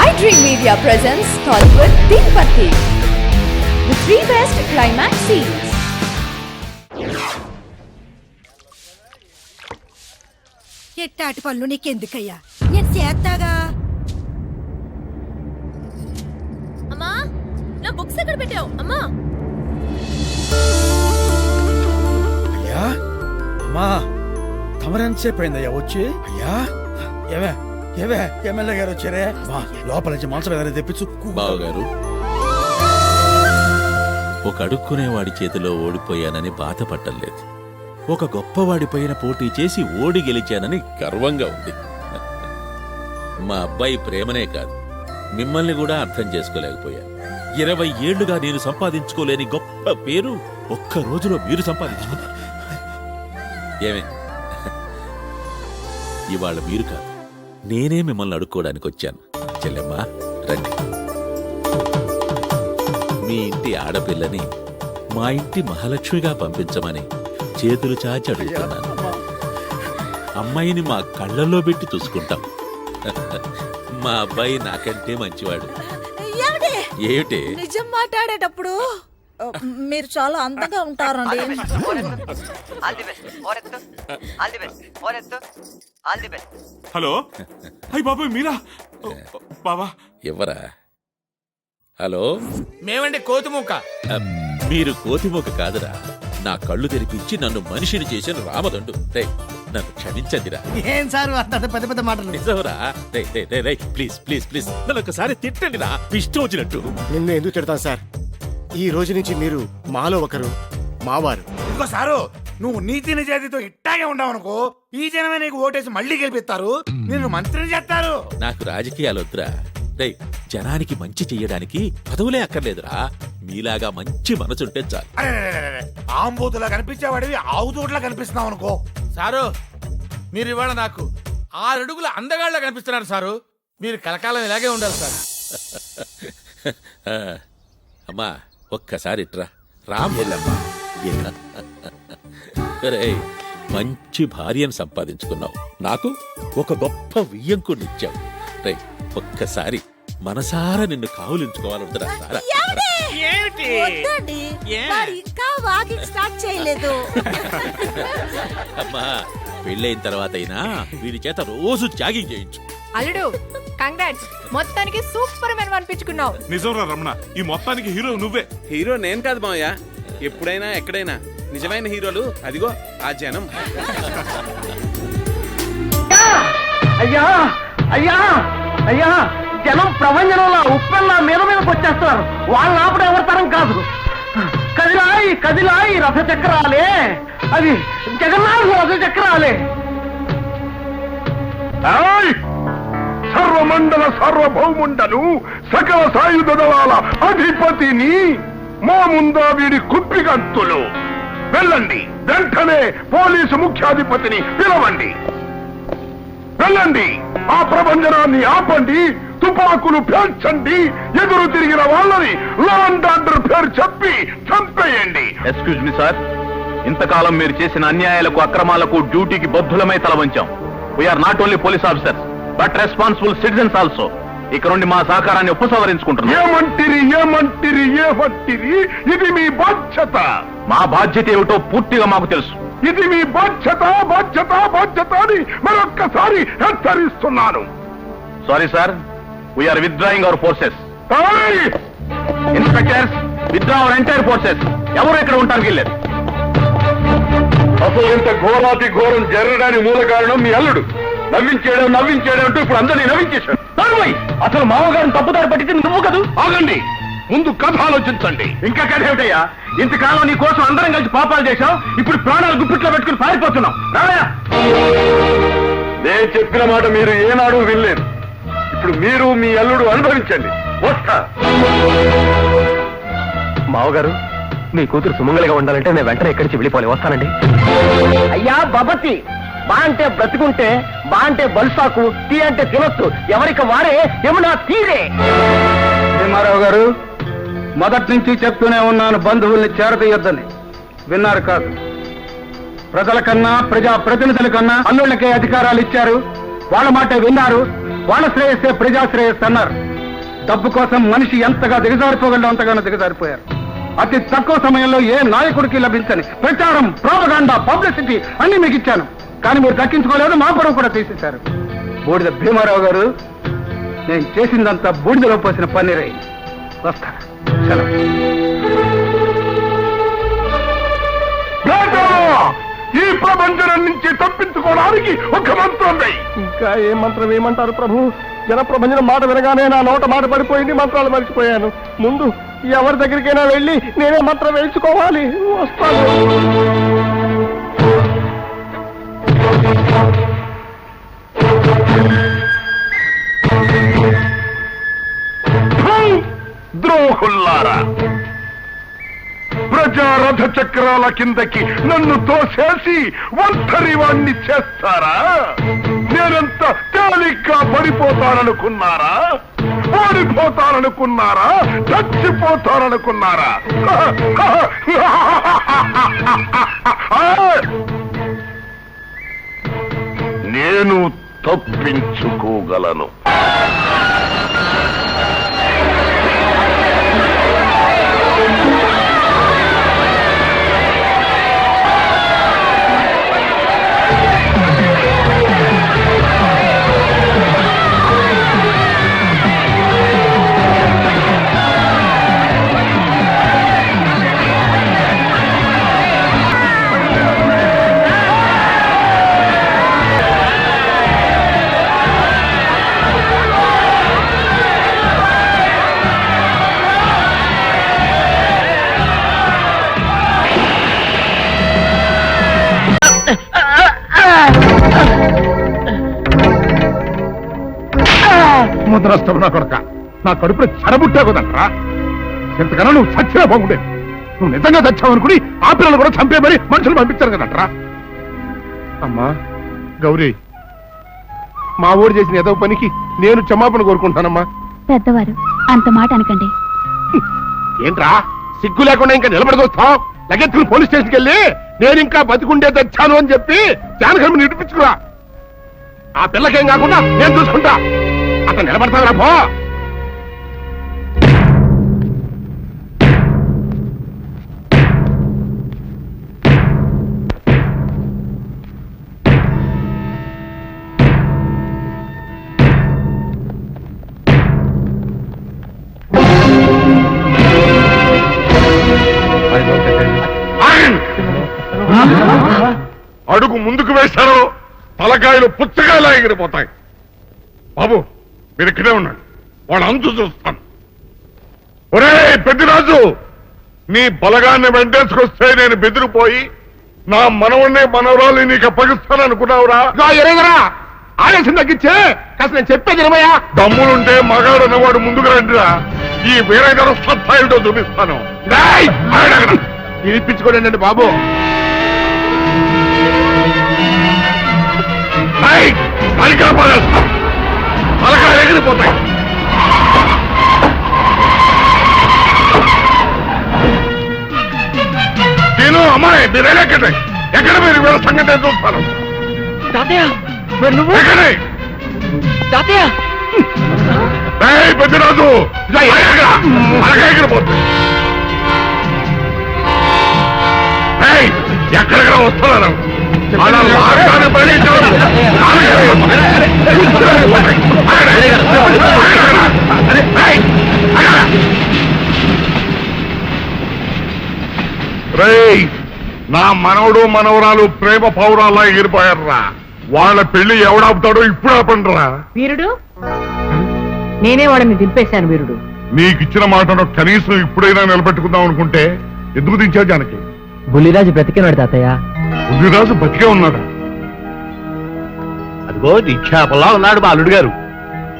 iDream Media presents Tollywood Tirupati, the 3 best climax scenes. ఎట్టాటి పనులు నీకెందుకయ్యా, నేను చేస్తాగా. అమ్మా, నా బుక్స్ ఎక్కడ పెట్టావు? అమ్మా అయ్యా, అమ్మా, తమరెంతసేపు అయిందయ్యా వచ్చి? అయ్యా, ఏమే ఏమే ఎమ్మెల్యే గారు వచ్చారే, లోపల నుంచి మంచం ఏదైనా తెప్పించు. బావగారు, ఒక అడుక్కునేవాడి చేతిలో ఓడిపోయానని బాధపట్టలేదు, ఒక గొప్పవాడిపైన పోటీ చేసి ఓడి గెలిచానని గర్వంగా ఉంది. మా అబ్బాయి ప్రేమనే కాదు, మిమ్మల్ని కూడా అర్థం చేసుకోలేకపోయాను. 20 ఏళ్లుగా నేను సంపాదించుకోలేని గొప్ప పేరు ఒక్క రోజులో మీరు సంపాదించుకున్నారు. ఏమే, ఇవాళ మీరు కాదు, నేనే మిమ్మల్ని అడుక్కోవడానికి వచ్చాను. చెల్లెమ్మా, రండి. మీ ఇంటి ఆడపిల్లని మా ఇంటి మహాలక్ష్మిగా పంపించమని చేతులు చాచి అడుగుతున్నాను. అమ్మాయిని మా కళ్ళల్లో పెట్టి చూసుకుంటాం. మా అబ్బాయి నాకంటే మంచివాడు. ఏమిటి నిజం మాట్లాడేటప్పుడు మీరు చాలా అందంగా ఉంటారండి. హలో, అయ్యి బాబాయ్ మీరా? బాబా ఎవరా? హలో, మేమండి కోతిమూక. మీరు కోతిమోక కాదురా, నా కళ్ళు తెరిపించి నన్ను మనిషిని చేసిన రామదండు. నన్ను క్షమించండిరా. ఏం సార్ అంత పెద్ద పెద్ద మాటలు? నిజంరా, ప్లీజ్ ప్లీజ్ ప్లీజ్ నన్ను ఒకసారి తిట్టండిరా, ఇష్టం వచ్చినట్టు. నిన్ను ఎందుకు తిడతాను సార్? ఈ రోజు నుంచి మీరు మాలో ఒకరు, మావారు. ఇంకో సారు, నువ్వు నీతి నిజాయితీతో ఇట్టాగే ఉండవనుకో, ఈ జనమే నీకు ఓటేసి మళ్ళీ గెలిపిస్తారు, నిన్ను మంత్రిని చేస్తారు. నాకు రాజకీయాలు వద్దురా. జనానికి మంచి చెయ్యడానికి పదవులే అక్కర్లేదురా, మీలాగా మంచి మనసుంటే చాలు. ఆంబోతులా కనిపించేవాడివి ఆవుతోట్లా కనిపిస్తున్నావు అనుకో. సారు, మీరు ఇవాళ నాకు 6 అడుగుల అందగాళ్ళ కనిపిస్తున్నారు సారు. మీరు కలకాలం ఇలాగే ఉండాలి సార్. అమ్మా, ఒక్కసారి ఇట్రా. రామ్మా, మంచి భార్యను సంపాదించుకున్నావు, నాకు ఒక గొప్ప వియ్యంకుడిచ్చావు. ఒక్కసారి మనసారా నిన్ను కావులించుకోవాలంటురా. ఇంకా వాకింగ్ స్టార్ట్ చేయలేదు. అమ్మా, పెళ్ళైన తర్వాత అయినా వీడి చేత రోజు జాగింగ్ చేయించు. అల్లుడు, కంగ్రాట్స్, మొత్తానికి సూపర్ మెన్ అనిపించుకున్నావు. నిజంరా రమణ, ఈ మొత్తానికి హీరో నువ్వే. హీరో నేను కాదు మావయ్య, ఎప్పుడైనా ఎక్కడైనా నిజమైన హీరోలు అదిగో ఆ జనం. అయ్యా అయ్యా అయ్యా, జనం ప్రపంచంలో ఉప్పెల్లా మీద మీదకి వచ్చేస్తారు. వాళ్ళని ఆపడం ఎవరితరం కాదు. కదిలాయి కదిలాయి రథచక్రాలే, అది జగన్నాథ రథచక్రాలే. సర్వమండల సార్వభౌముండను, సకల సాయుధ దళాల అధిపతిని, మా ముందా వీడి కుప్పిగంతులు. వెళ్ళండి, వెంటనే పోలీసు ముఖ్యాధిపతిని పిలవండి. వెళ్ళండి, ఆ ప్రభంజనాన్ని ఆపండి, తుపాకులు పేల్చండి, ఎదురు తిరిగిన వాళ్ళని లా అండ్ ఆర్డర్ పేరు చెప్పి చంపేయండి. ఎక్స్క్యూజ్ మీ సార్, ఇంతకాలం మీరు చేసిన అన్యాయాలకు అక్రమాలకు డ్యూటీకి బద్ధులమై తల వంచాం. We're not only police officers but responsible citizens also. ఇక నుండి మా సహకారాన్ని ఉపసంహరించుకుంటున్నాం. ఏమంటిరి ఏమంటిరి ఏమంటిరి, ఇది మీ బాధ్యత. మా బాధ్యత ఏమిటో పూర్తిగా మాకు తెలుసు. ఇది మీ బాధ్యత బాధ్యత బాధ్యత అని మరొక్కసారి హెచ్చరిస్తున్నాను. Sorry sir, we're withdrawing our forces. Inspectors, withdraw our entire forces. ఎవరు ఇక్కడ ఉంటానికి వెళ్ళలేదు. అసలు ఇంత ఘోరాతి ఘోరం జరగడానికి మూల కారణం మీ అల్లుడు. నవ్వించేయడం నవ్వించేయడం అంటూ ఇప్పుడు అందరినీ నవ్వించేశాడు. అసలు మామగారిని తప్పుదారి పట్టింది నువ్వు కదూ. ఆగండి, ముందు కథ ఆలోచించండి. ఇంకా కథ ఏమిటయ్యా? ఇంతకాలం నీ కోసం అందరం కలిసి పాపాలు చేశాం, ఇప్పుడు ప్రాణాలు గుప్పిట్లో పెట్టుకుని పారిపోతున్నాం. రావయ్యా. నేను చెప్పిన మాట మీరు ఏనాడు వినలేదు. ఇప్పుడు మీరు మీ అల్లుడు అనుభవించండి. వస్తా. మావగారు, మీ కూతురు సుమంగలిగా ఉండాలంటే నేను వెంటనే ఇక్కడి నుంచి వెళ్ళిపోవాలి. వస్తానండి. అయ్యా బబతి, బా అంటే బ్రతుకుంటే, బా అంటే బల్సాకు, టీ అంటే తినొచ్చు. ఎవరికి వారే యమునా తీరే. భీమారావు గారు, మొదటి నుంచి చెప్తూనే ఉన్నాను, బంధువుల్ని చేరదీయొద్దని. విన్నారు కాదు? ప్రజల కన్నా ప్రజా ప్రతినిధుల కన్నా అల్లుళ్ళకే అధికారాలు ఇచ్చారు. వాళ్ళ మాట విన్నారు. వాళ్ళ శ్రేయస్సే ప్రజా శ్రేయస్సు అన్నారు. డబ్బు కోసం మనిషి ఎంతగా దిగజారిపోగలడో అంతగానో దిగజారిపోయారు. అతి తక్కువ సమయంలో ఏ నాయకుడికి లభించని ప్రచారం, ప్రాపగాండా, పబ్లిసిటీ అన్ని మీకు ఇచ్చాను. కానీ మీరు దక్కించుకోలేదు, మా పరువు కూడా తీసేశారు. బూడిద భీమారావు గారు, నేను చేసిందంతా బూడిదలో పోసిన పన్నీరై. వస్తా. సెలవు. ఈ ప్రపంచం నుంచి తప్పించుకోవడానికి ఒక మంత్రం. ఇంకా ఏ మంత్రం వేయమంటారు ప్రభు? జనప్రభంజనం మాట వినగానే నా నోట మాట పడిపోయింది, మంత్రాలు మర్చిపోయాను. ముందు ఎవరి దగ్గరికైనా వెళ్ళి నేనే మంత్రం వేయించుకోవాలి. వస్తాను. ద్రోహుల్లారా, ప్రజారథ చక్రాల కిందకి నన్ను తోసేసి ఒంటరి వాణ్ణి చేస్తారా? నేనంత తేలిగ్గా పడిపోతాననుకున్నారా? ఓడిపోతాననుకున్నారా? చచ్చిపోతాననుకున్నారా? నేను తప్పించుకోగలను. ముద్రష్టం నా కొడక, నా కడుపులో చెడబుట్టా కదంట్రా. ఎంతకన్నా నువ్వు చచ్చినా బాగుండేది. నువ్వు నిజంగా చచ్చావనుకుని ఆ పిల్లలు కూడా చంపే మరి మనుషులు పంపించారు కదంట్రా. అమ్మా గౌరీ, మా ఊరు చేసిన ఏదో పనికి నేను క్షమాపణ కోరుకుంటానమ్మా. పెద్దవారు అంత మాట అనకండి. ఏంట్రా సిగ్గు లేకుండా ఇంకా నిలబడదొస్తావు? లగెత్తులు పోలీస్ స్టేషన్కి వెళ్ళి నేను ఇంకా బతికుండే తెచ్చాను అని చెప్పి జానకర్మని నిడిపించుకురా. ఆ పిల్లకేం కాకుండా నేను చూసుకుంటా. అతను నిలబడతావురా పో. అడుగు ముందుకు వేశారు, తలకాయలు పుచ్చకాయలా ఎగిరిపోతాయి. బాబు మీరు ఇక్కడే ఉన్నాడు, వాడు అంతు చూస్తాను. ఒరే పెద్దిరాజు, నీ బలగాన్ని వెంటేసుకొస్తే నేను బెదిరిపోయి నా మనవణ్ణి మనవరాలు నీకు అప్పగిస్తాను అనుకున్నావురా? ఆవేశం తగ్గించే కాస్త నేను చెప్పేది నిలమయ్యా. దమ్ములుంటే మగాడు అన్నవాడు ముందుకు రండిరా. ఈ వీరగారు సత్తాయితో చూపిస్తాను. ఇప్పించుకోండి బాబు. తలకాయలు ఎగిరిపోతాయి. నేను అమ్మాయి మీరు ఎక్కడే ఎక్కడ మీరు వీళ్ళ సంగతి చూస్తాను. పెద్దరాజు తలకాయ ఎగిరిపోతాయి. ఎక్కడెక్కడ వస్తున్నారు నా మనవడు మనవరాలు ప్రేమ పౌరాల్లా ఎగిరిపోయారా. వాళ్ళ పెళ్లి ఎవడాపుతాడో ఇప్పుడు ఆపండిరా. వీరుడు, నేనే వాడిని దింపేశాను. వీరుడు, నీకిచ్చిన మాటను కనీసం ఇప్పుడైనా నిలబెట్టుకుందాం అనుకుంటే ఎందుకు దించావు జానకి? బుల్లిరాజు బ్రతికినాడు తాతయ్య. బుల్లిరాజు బతికే ఉన్నాడా? అదిగో నిక్షేపంలా ఉన్నాడు మా అల్లుడు గారు.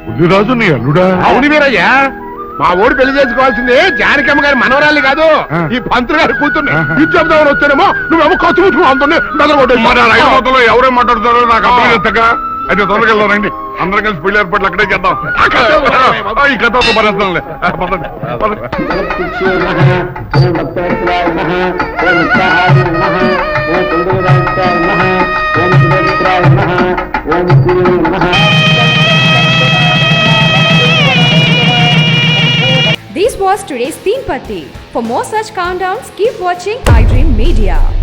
బుల్లిరాజు నీ అల్లుడా? అవును వీరయ్యా, మా ఊరు పెళ్లి చేసుకోవాల్సింది జానకమ్మ గారి మనవరాలి కాదు, ఈ పంతులు గారి కూతుర్ని. ఇది చెప్దామని వచ్చానేమో నువ్వేమో ఖర్చు ముట్టుకుని అందులో మొదలు ఎవరేం మాట్లాడుతారో నాకు అర్థం చేస్తాక. అయితే తొందరగా వెళ్దానండి, అందరం కలిసి పెళ్లి ఏర్పాట్లు అక్కడే చేద్దాం. ఈ కథ పరేస్తానులే. was today's Teen Patti. For more such countdowns, keep watching iDream Media.